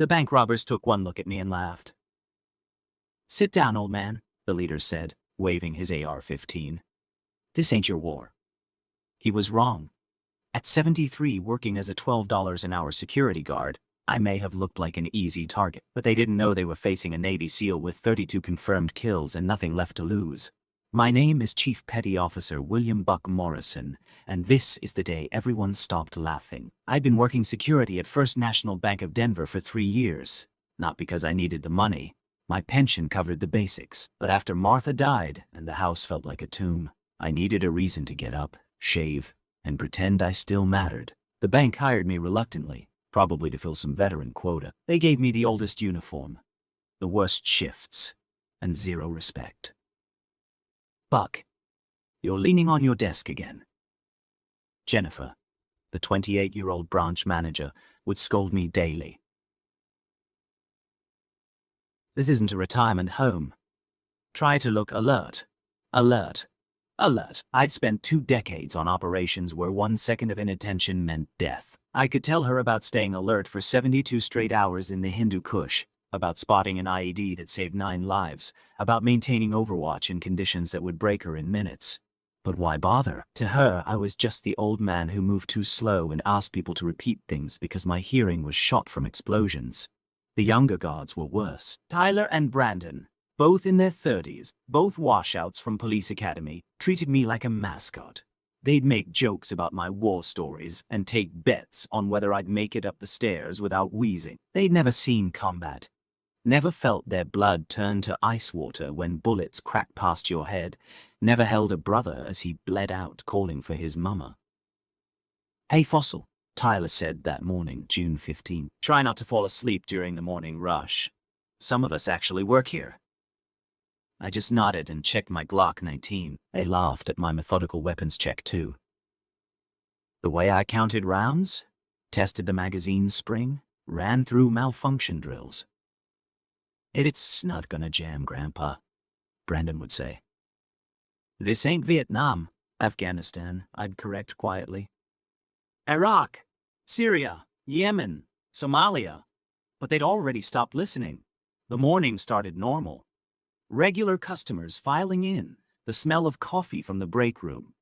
The bank robbers took one look at me and laughed. "Sit down, old man," the leader said, waving his AR-15. "This ain't your war." He was wrong. At 73, working as a $12 an hour security guard, I may have looked like an easy target, but they didn't know they were facing a Navy SEAL with 32 confirmed kills and nothing left to lose. My name is Chief Petty Officer William Buck Morrison, and this is the day everyone stopped laughing. I'd been working security at First National Bank of Denver for 3 years, not because I needed the money. My pension covered the basics, but after Martha died and the house felt like a tomb, I needed a reason to get up, shave, and pretend I still mattered. The bank hired me reluctantly, probably to fill some veteran quota. They gave me the oldest uniform, the worst shifts, and zero respect. "Buck, you're leaning on your desk again." Jennifer, the 28-year-old branch manager, would scold me daily. "This isn't a retirement home. Try to look alert. Alert. Alert." I'd spent 2 decades on operations where 1 second of inattention meant death. I could tell her about staying alert for 72 straight hours in the Hindu Kush, about spotting an IED that saved 9 lives, about maintaining Overwatch in conditions that would break her in minutes. But why bother? To her, I was just the old man who moved too slow and asked people to repeat things because my hearing was shot from explosions. The younger guards were worse. Tyler and Brandon, both in their 30s, both washouts from police academy, treated me like a mascot. They'd make jokes about my war stories and take bets on whether I'd make it up the stairs without wheezing. They'd never seen combat, never felt their blood turn to ice water when bullets cracked past your head, never held a brother as he bled out calling for his mama. "Hey, Fossil," Tyler said that morning, June 15. "Try not to fall asleep during the morning rush. Some of us actually work here." I just nodded and checked my Glock 19. They laughed at my methodical weapons check too. The way I counted rounds, tested the magazine spring, ran through malfunction drills. "It's not gonna jam, Grandpa," Brandon would say. "This ain't Vietnam, Afghanistan," I'd correct quietly. "Iraq, Syria, Yemen, Somalia." But they'd already stopped listening. The morning started normal. Regular customers filing in, the smell of coffee from the break room.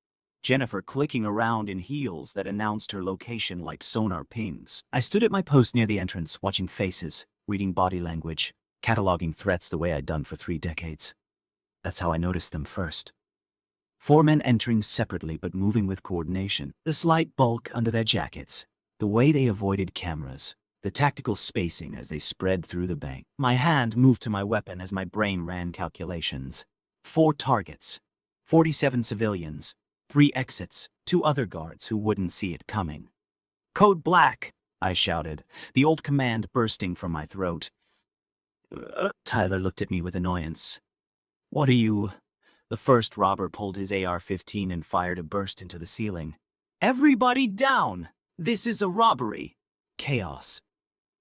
Jennifer clicking around in heels that announced her location like sonar pings. I stood at my post near the entrance, watching faces, reading body language, cataloging threats the way I'd done for 3 decades. That's how I noticed them first. 4 men entering separately but moving with coordination. The slight bulk under their jackets, the way they avoided cameras, the tactical spacing as they spread through the bank. My hand moved to my weapon as my brain ran calculations. 4 targets, 47 civilians, 3 exits, 2 other guards who wouldn't see it coming. "Code Black," I shouted, the old command bursting from my throat. Tyler looked at me with annoyance. "What are you?" The first robber pulled his AR-15 and fired a burst into the ceiling. "Everybody down! This is a robbery!" Chaos.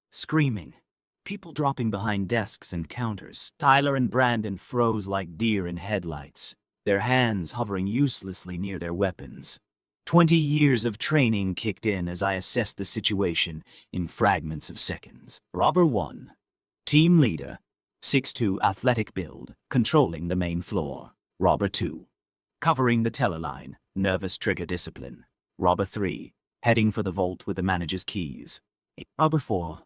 Screaming. People dropping behind desks and counters. Tyler and Brandon froze like deer in headlights, their hands hovering uselessly near their weapons. 20 years of training kicked in as I assessed the situation in fragments of seconds. Robber 1. Team leader. 6'2" athletic build, controlling the main floor. Robber 2. Covering the teller line, nervous trigger discipline. Robber 3. Heading for the vault with the manager's keys. Robber 4.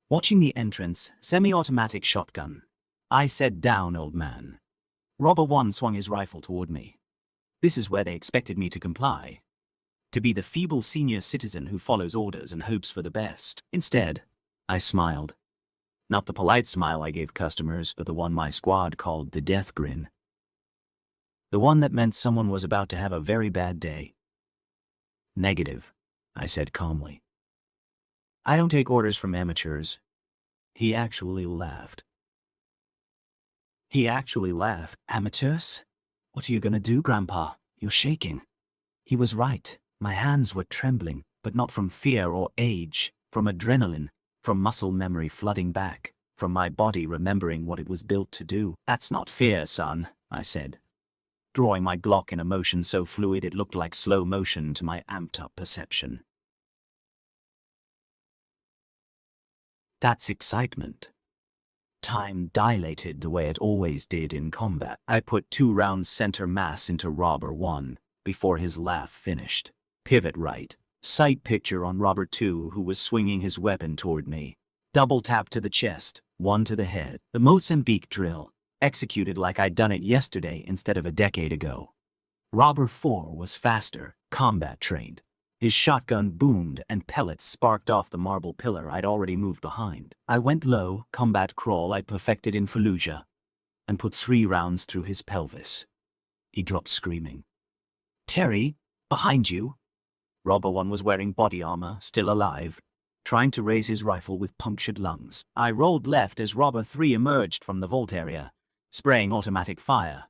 Watching the entrance, semi-automatic shotgun. I said, "Down, old man." Robber 1 swung his rifle toward me. This is where they expected me to comply. To be the feeble senior citizen who follows orders and hopes for the best. Instead, I smiled. Not the polite smile I gave customers, but the one my squad called the death grin. The one that meant someone was about to have a very bad day. "Negative," I said calmly. "I don't take orders from amateurs." He actually laughed. "Amateurs? What are you gonna do, Grandpa? You're shaking." He was right. My hands were trembling, but not from fear or age, from adrenaline, from muscle memory flooding back, from my body remembering what it was built to do. "That's not fear, son," I said, drawing my Glock in a motion so fluid it looked like slow motion to my amped-up perception. That's excitement. Time dilated the way it always did in combat. I put 2 rounds center mass into Robber 1 before his laugh finished. Pivot right. Sight picture on Robber 2, who was swinging his weapon toward me. Double tap to the chest, 1 to the head. The Mozambique drill, executed like I'd done it yesterday instead of a decade ago. Robber 4 was faster, combat trained. His shotgun boomed and pellets sparked off the marble pillar I'd already moved behind. I went low, combat crawl I'd perfected in Fallujah, and put 3 rounds through his pelvis. He dropped screaming. "Terry, behind you!" Robber 1 was wearing body armor, still alive, trying to raise his rifle with punctured lungs. I rolled left as Robber 3 emerged from the vault area, spraying automatic fire.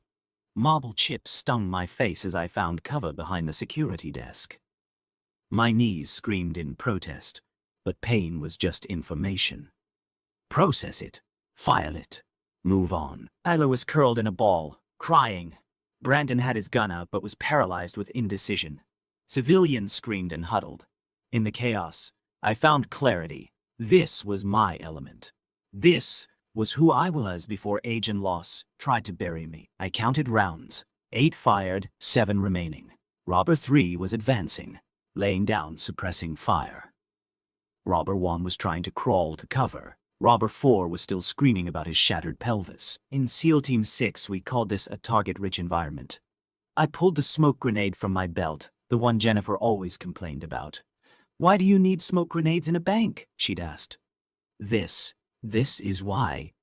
Marble chips stung my face as I found cover behind the security desk. My knees screamed in protest, but pain was just information. Process it. File it. Move on. Tyler was curled in a ball, crying. Brandon had his gun out but was paralyzed with indecision. Civilians screamed and huddled. In the chaos, I found clarity. This was my element. This was who I was before age and loss tried to bury me. I counted rounds. 8 fired, 7 remaining. Robber 3 was advancing, laying down suppressing fire. Robber 1 was trying to crawl to cover. Robber 4 was still screaming about his shattered pelvis. In SEAL Team 6 we called this a target-rich environment. I pulled the smoke grenade from my belt, the one Jennifer always complained about. "Why do you need smoke grenades in a bank?" she'd asked. This is why.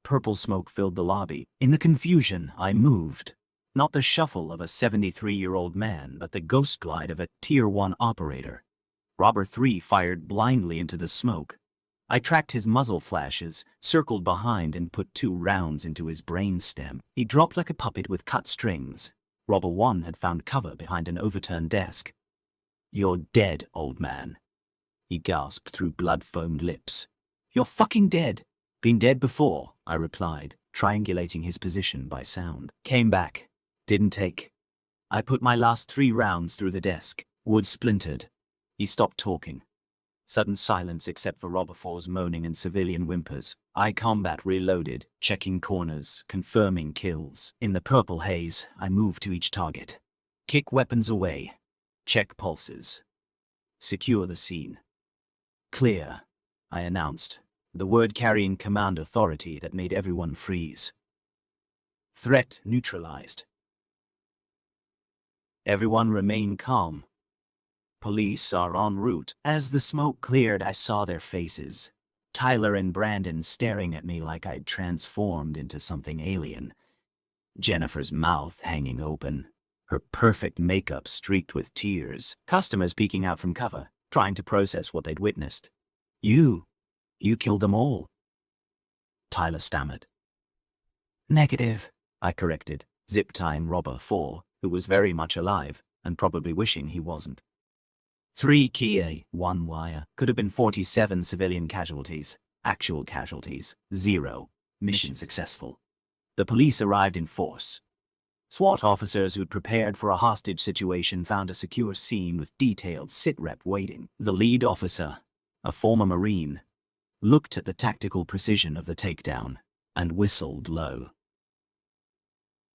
Purple smoke filled the lobby. In the confusion, I moved. Not the shuffle of a 73-year-old man, but the ghost glide of a Tier 1 operator. Robber 3 fired blindly into the smoke. I tracked his muzzle flashes, circled behind and put 2 rounds into his brainstem. He dropped like a puppet with cut strings. Robber 1 had found cover behind an overturned desk. "You're dead, old man," he gasped through blood-foamed lips. "You're fucking dead." "Been dead before," I replied, triangulating his position by sound. "Came back. Didn't take." I put my last 3 rounds through the desk. Wood splintered. He stopped talking. Sudden silence except for Robber 4's moaning and civilian whimpers. I combat reloaded, checking corners, confirming kills. In the purple haze, I moved to each target. Kick weapons away. Check pulses. Secure the scene. "Clear," I announced, the word carrying command authority that made everyone freeze. Threat neutralized. Everyone remain calm. Police are en route. As the smoke cleared, I saw their faces. Tyler and Brandon staring at me like I'd transformed into something alien. Jennifer's mouth hanging open, her perfect makeup streaked with tears. Customers peeking out from cover, trying to process what they'd witnessed. You killed them all," Tyler stammered. "Negative," I corrected, zip-tying Robber 4, who was very much alive, and probably wishing he wasn't. 3 Kia, 1 wire. Could have been 47 civilian casualties. Actual casualties, 0. Mission successful. The police arrived in force. SWAT officers who'd prepared for a hostage situation found a secure scene with detailed sitrep waiting. The lead officer, a former Marine, looked at the tactical precision of the takedown and whistled low.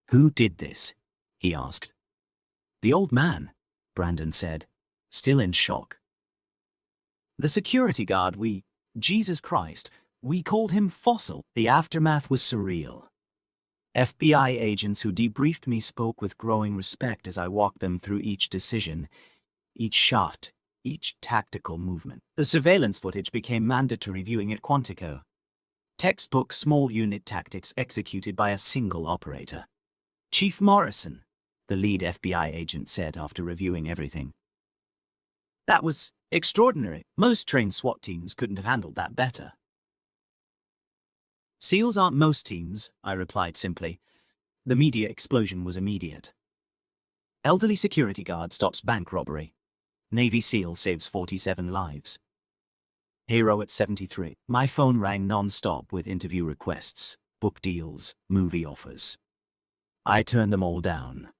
"Who did this?" he asked. "The old man," Brandon said, still in shock. "The security guard, Jesus Christ, we called him Fossil." The aftermath was surreal. FBI agents who debriefed me spoke with growing respect as I walked them through each decision, each shot, each tactical movement. The surveillance footage became mandatory viewing at Quantico. Textbook small unit tactics executed by a single operator. "Chief Morrison," the lead FBI agent said after reviewing everything. "That was extraordinary. Most trained SWAT teams couldn't have handled that better." "SEALs aren't most teams," I replied simply. The media explosion was immediate. Elderly security guard stops bank robbery. Navy SEAL saves 47 lives. Hero at 73. My phone rang non-stop with interview requests, book deals, movie offers. I turned them all down.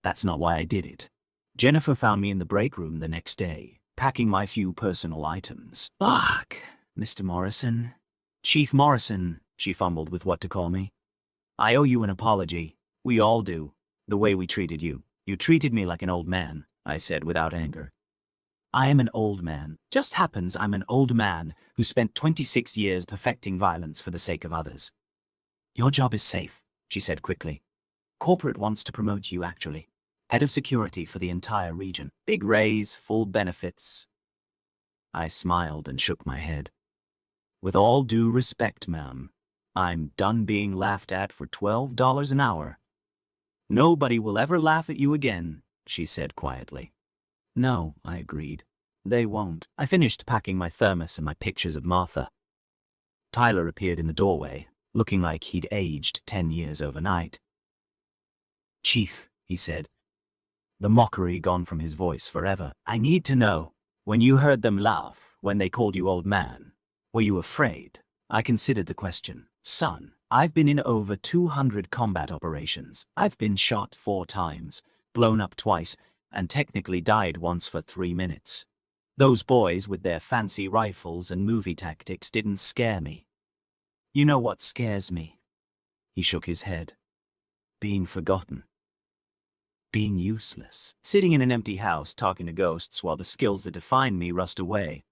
That's not why I did it. Jennifer found me in the break room the next day, packing my few personal items. Fuck. Mr. Morrison? Chief Morrison, she fumbled with what to call me. I owe you an apology. We all do. The way we treated you. You treated me like an old man, I said without anger. I am an old man. Just happens I'm an old man who spent 26 years perfecting violence for the sake of others. Your job is safe, she said quickly. Corporate wants to promote you, actually. Head of security for the entire region. Big raise, full benefits. I smiled and shook my head. With all due respect, ma'am, I'm done being laughed at for $12 an hour. Nobody will ever laugh at you again, she said quietly. No, I agreed. They won't. I finished packing my thermos and my pictures of Martha. Tyler appeared in the doorway, looking like he'd aged 10 years overnight. Chief, he said, the mockery gone from his voice forever. I need to know, when you heard them laugh, when they called you old man, were you afraid? I considered the question. Son, I've been in over 200 combat operations. I've been shot 4 times, blown up twice, and technically died once for 3 minutes. Those boys with their fancy rifles and movie tactics didn't scare me. You know what scares me? He shook his head. Being forgotten. Being useless. Sitting in an empty house talking to ghosts while the skills that define me rust away.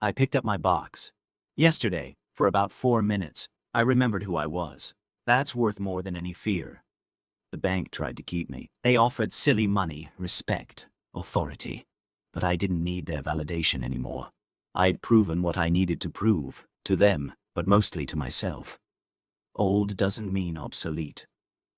I picked up my box. Yesterday, for about 4 minutes, I remembered who I was. That's worth more than any fear. The bank tried to keep me. They offered silly money, respect, authority. But I didn't need their validation anymore. I'd proven what I needed to prove, to them, but mostly to myself. Old doesn't mean obsolete.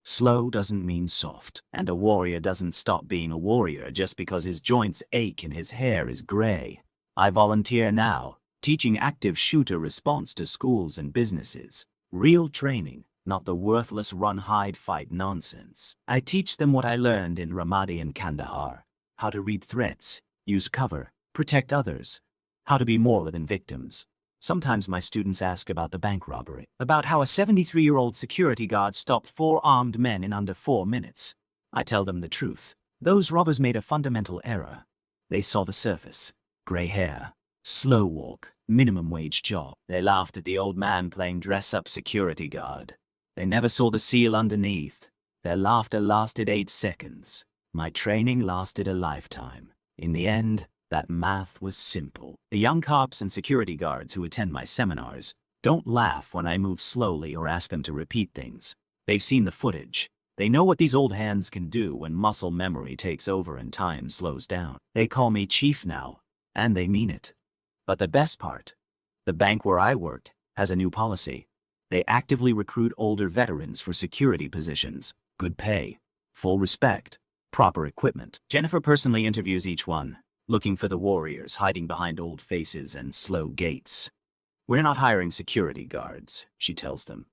Slow doesn't mean soft, and a warrior doesn't stop being a warrior just because his joints ache and his hair is gray. I volunteer now, teaching active shooter response to schools and businesses. Real training, not the worthless run-hide-fight nonsense. I teach them what I learned in Ramadi and Kandahar. How to read threats, use cover, protect others. How to be more than victims. Sometimes my students ask about the bank robbery, about how a 73-year-old security guard stopped 4 armed men in under 4 minutes. I tell them the truth. Those robbers made a fundamental error. They saw the surface. Gray hair, slow walk, minimum wage job. They laughed at the old man playing dress-up security guard. They never saw the seal underneath. Their laughter lasted 8 seconds. My training lasted a lifetime. In the end, that math was simple. The young cops and security guards who attend my seminars don't laugh when I move slowly or ask them to repeat things. They've seen the footage. They know what these old hands can do when muscle memory takes over and time slows down. They call me chief now, and they mean it. But the best part, the bank where I worked has a new policy. They actively recruit older veterans for security positions, good pay, full respect, proper equipment. Jennifer personally interviews each one, looking for the warriors hiding behind old faces and slow gaits. We're not hiring security guards, she tells them.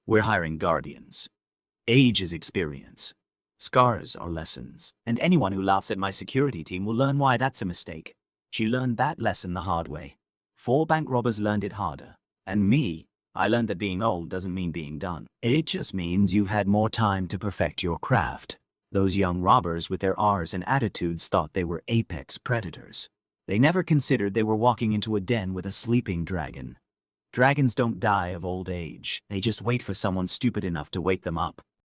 We're hiring guardians. Age is experience. Scars are lessons. And anyone who laughs at my security team will learn why that's a mistake. She learned that lesson the hard way. 4 bank robbers learned it harder. And me, I learned that being old doesn't mean being done. It just means you've had more time to perfect your craft. Those young robbers with their R's and attitudes thought they were apex predators. They never considered they were walking into a den with a sleeping dragon. Dragons don't die of old age. They just wait for someone stupid enough to wake them up.